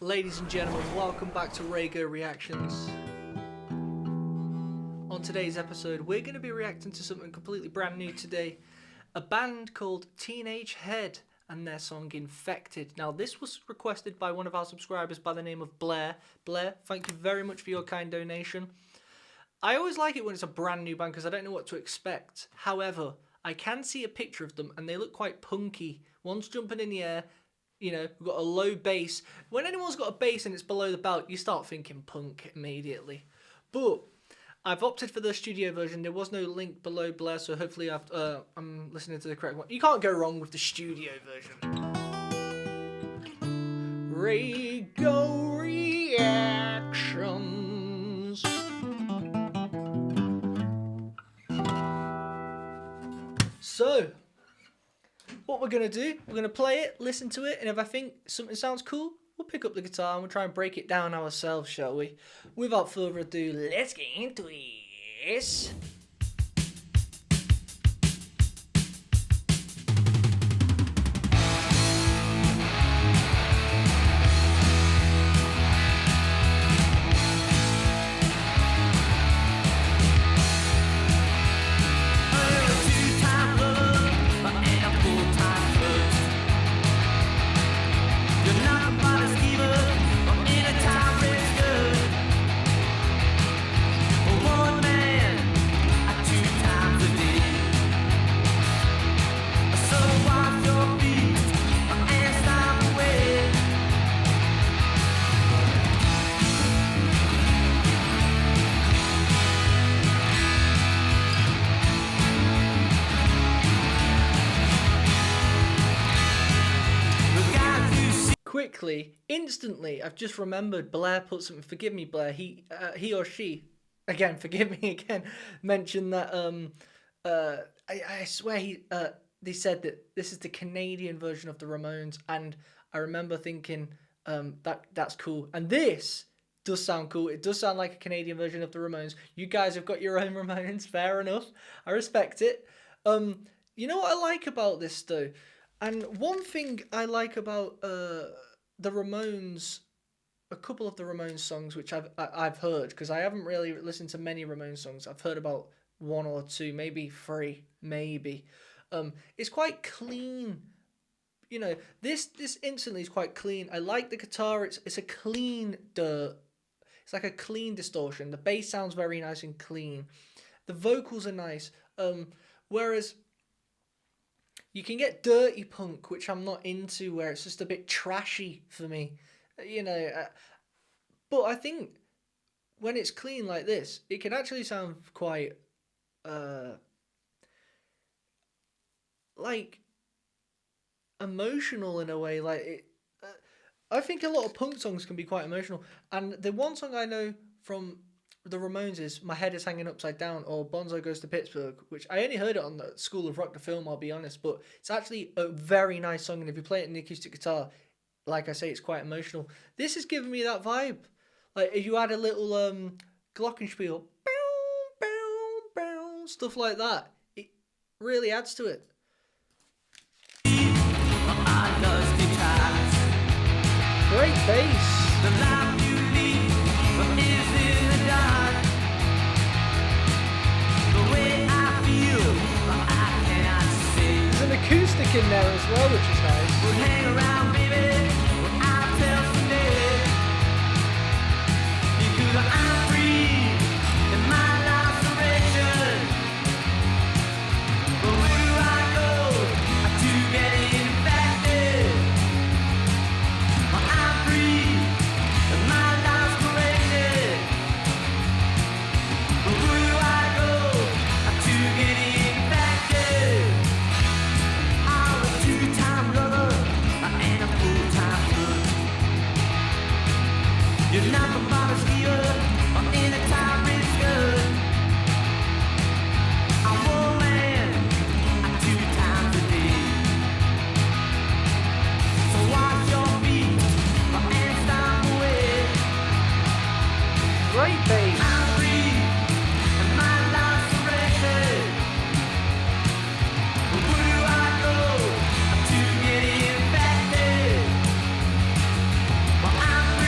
Ladies and gentlemen, welcome back to RAYGO Reactions. On today's episode, we're going to be reacting to something completely brand new today. A band called Teenage Head and their song Infected. Now, this was requested by one of our subscribers by the name of Blair. Blair, thank you very much for your kind donation. I always like it when it's a brand new band because I don't know what to expect. However, I can see a picture of them and they look quite punky. One's jumping in the air. You know, we've got a low bass. When anyone's got a bass and it's below the belt, you start thinking punk immediately. But I've opted for the studio version. There was no link below Blair, so hopefully I'm listening to the correct one. You can't go wrong with the studio version. RAYGO Reactions. So, what we're going to do, we're going to play it, listen to it, and if I think something sounds cool, we'll pick up the guitar and we'll try and break it down ourselves, shall we? Without further ado, let's get into it. Quickly, instantly, I've just remembered Blair put something. Forgive me, Blair. He or she, again, forgive me again, mentioned that I swear they said that this is the Canadian version of the Ramones, and I remember thinking that's cool. And this does sound cool. It does sound like a Canadian version of the Ramones. You guys have got your own Ramones, fair enough. I respect it. You know what I like about this though? And one thing I like about the Ramones, a couple of the Ramones songs which I've heard, because I haven't really listened to many Ramones songs. I've heard about one or two, maybe three, maybe. It's quite clean. You know, this instantly is quite clean. I like the guitar. It's a clean it's like a clean distortion. The bass sounds very nice and clean. The vocals are nice. Whereas you can get dirty punk, which I'm not into, where it's just a bit trashy for me, you know. But I think when it's clean like this, it can actually sound quite, like, emotional in a way. Like, I think a lot of punk songs can be quite emotional. And the one song I know from the Ramones is My Head Is Hanging Upside Down, or Bonzo Goes to Pittsburgh, which I only heard it on the School of Rock the film, I'll be honest, but it's actually a very nice song, and if you play it in the acoustic guitar, like I say, it's quite emotional. This is giving me that vibe. Like, if you add a little glockenspiel, bow, bow, bow, stuff like that, it really adds to it. Great bass. Acoustic in there as well, which is nice. We'll hang around, baby. I'll tell someday. Because I'm free in my life's direction. But where do I go to get infected? Well, I'm free in my life's direction. But where do I go to get infected? Two-time lover and a full-time cook. You're not the modest giver or any time risker. I'm one man 2 times a day. So wash your feet and stop away. Great bass. I'm free and my life's directed. Where do I go to get infected? Well, I'm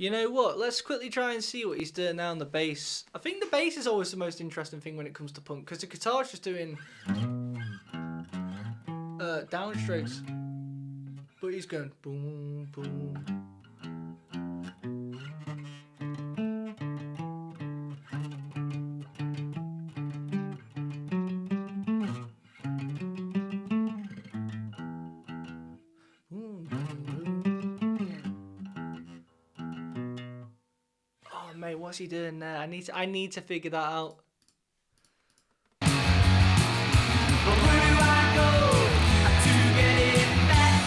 You know what? Let's quickly try and see what he's doing now on the bass. I think the bass is always the most interesting thing when it comes to punk, because the guitar's just doing downstrokes. But he's going boom, boom. Oh mate, what's he doing there? I need to figure that out. But where do I go to get it better?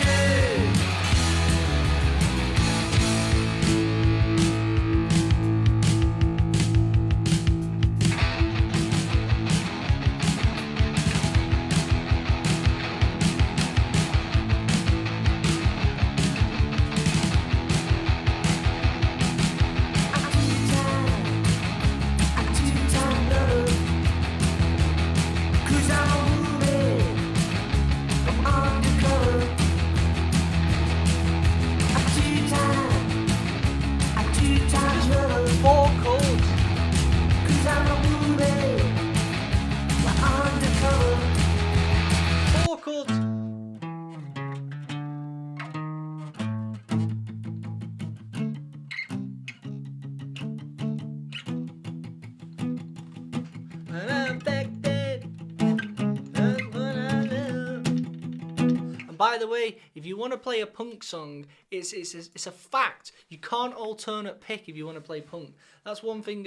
By the way, if you want to play a punk song, it's a fact. You can't alternate pick if you want to play punk. That's one thing.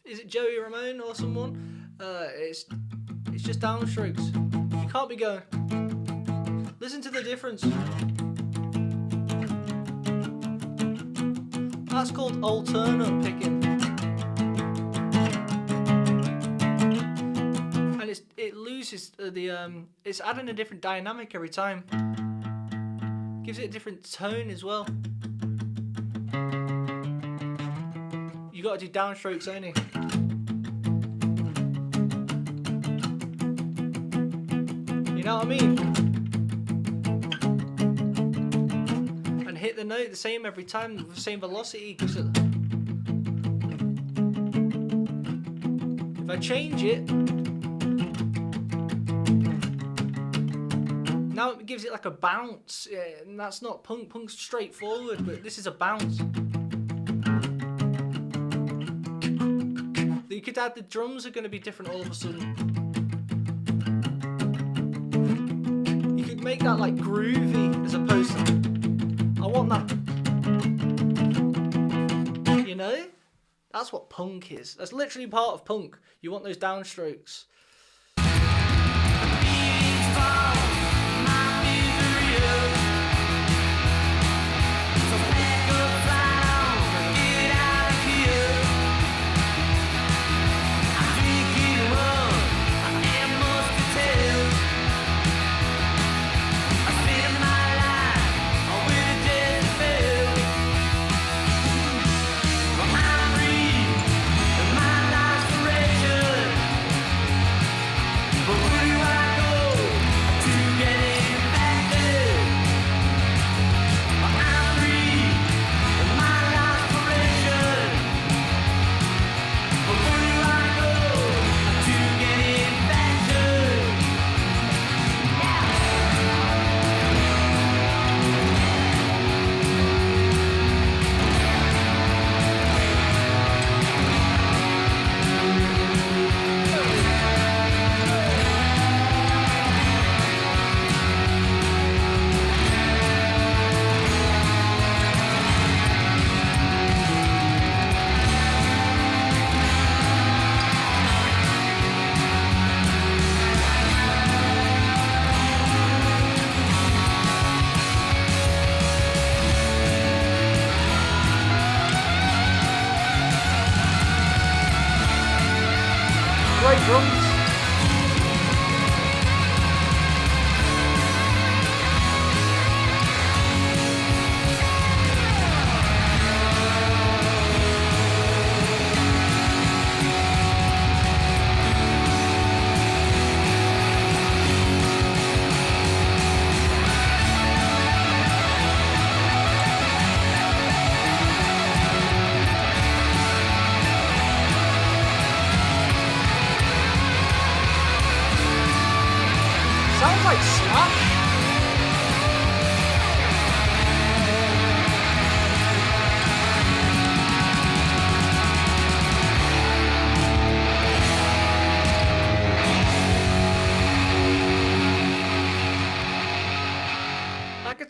Is it Joey Ramone or someone? It's just downstrokes. You can't be going. Listen to the difference. That's called alternate picking. And it loses the it's adding a different dynamic every time. Gives it a different tone as well. You got to do downstrokes only. You know what I mean? And hit the note the same every time with the same velocity. Cause if I change it, now it gives it like a bounce, and that's not punk. Punk's straightforward, but this is a bounce. You could add the drums are going to be different all of a sudden. You could make that like groovy as opposed to, I want that. You know? That's what punk is. That's literally part of punk. You want those downstrokes.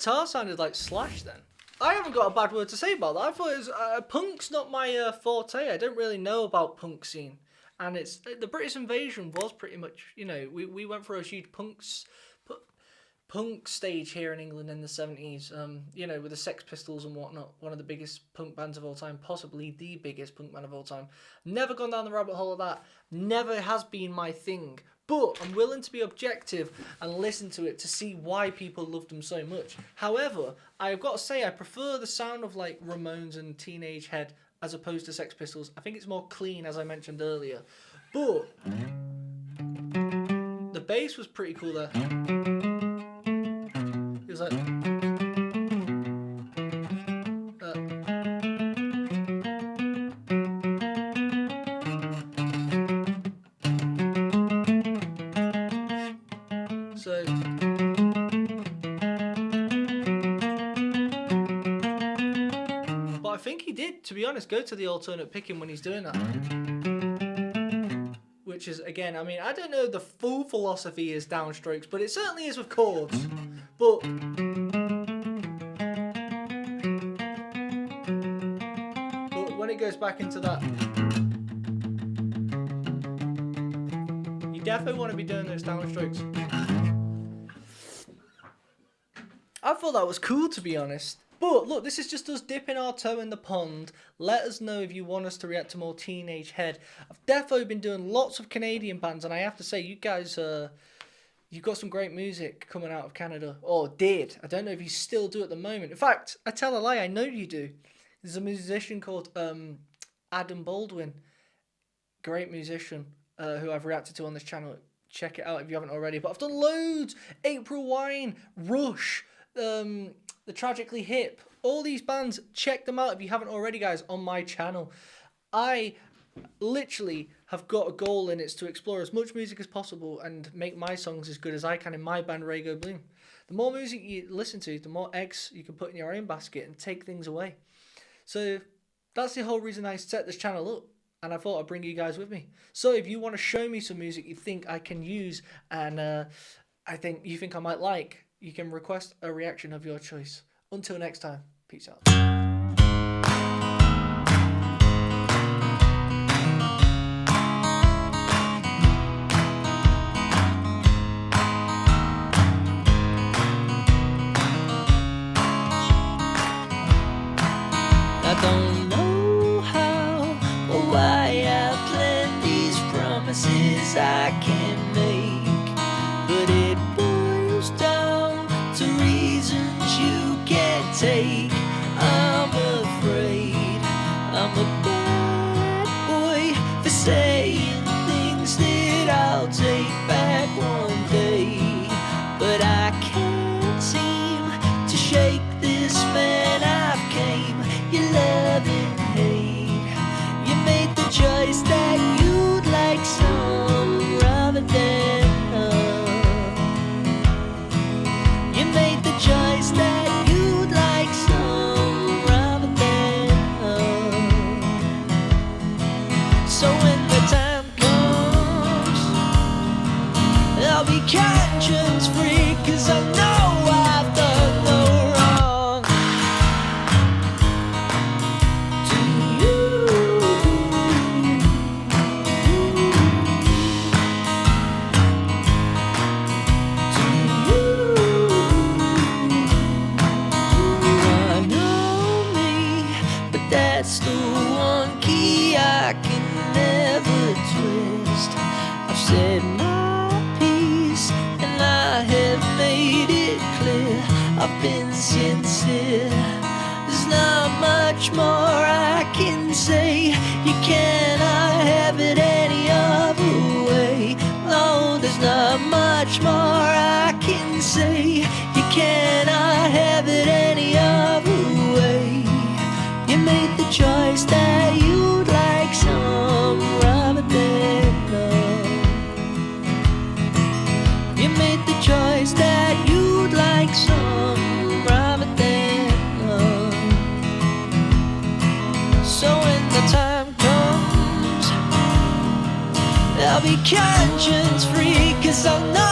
guitar sounded like Slash then. I haven't got a bad word to say about that. I thought it was punk's not my forte. I don't really know about punk scene, and it's the British Invasion was pretty much, you know, we went for a huge punk stage here in England in the 70s. You know, with the Sex Pistols and whatnot, one of the biggest punk bands of all time, possibly the biggest punk band of all time. Never gone down the rabbit hole of that. Never has been my thing. But I'm willing to be objective and listen to it to see why people loved them so much. However, I've got to say I prefer the sound of like Ramones and Teenage Head as opposed to Sex Pistols. I think it's more clean, as I mentioned earlier. But the bass was pretty cool there. It was like... So, but I think he did, to be honest, go to the alternate picking when he's doing that. Which is, again, I mean, I don't know the full philosophy is downstrokes, but it certainly is with chords. But when it goes back into that, you definitely want to be doing those downstrokes. I thought that was cool, to be honest. But look, this is just us dipping our toe in the pond. Let us know if you want us to react to more Teenage Head. I've definitely been doing lots of Canadian bands, and I have to say, you guys, you've got some great music coming out of Canada. Or did. I don't know if you still do at the moment. In fact, I tell a lie, I know you do. There's a musician called Adam Baldwin. Great musician who I've reacted to on this channel. Check it out if you haven't already. But I've done loads. April Wine, Rush, the Tragically Hip, all these bands, check them out if you haven't already, guys, on my channel. I literally have got a goal, and it's to explore as much music as possible and make my songs as good as I can in my band RAYGO Bloom. The more music you listen to, the more eggs you can put in your own basket and take things away. So that's the whole reason I set this channel up, and I thought I'd bring you guys with me. So if you want to show me some music you think I can use and you think I might like, you can request a reaction of your choice. Until next time, peace out. I don't know how or why I planned these promises I can't make, but it boils down to reasons you can't take. I'm afraid I'm a bad boy for saying things that I'll take back one day, but I can't seem to shake this man I've came. You love and hate. You made the choice that you'd like some rather than you made the choice that you'd like some rather than so when the time comes, I'll be conscience free, 'cause I know I've done no wrong to you. I know me, but that's the one key I can never twist. I've said my piece and I have made it clear. I've been sincere. There's not much more I can say. You cannot have it any other way. No, there's not much more I can say. You cannot have it any other way. You made the choice that you'd like some rather than none. You made the choice that you'd like some rather than none. So when the time comes, I'll be conscience free, 'cause I'll know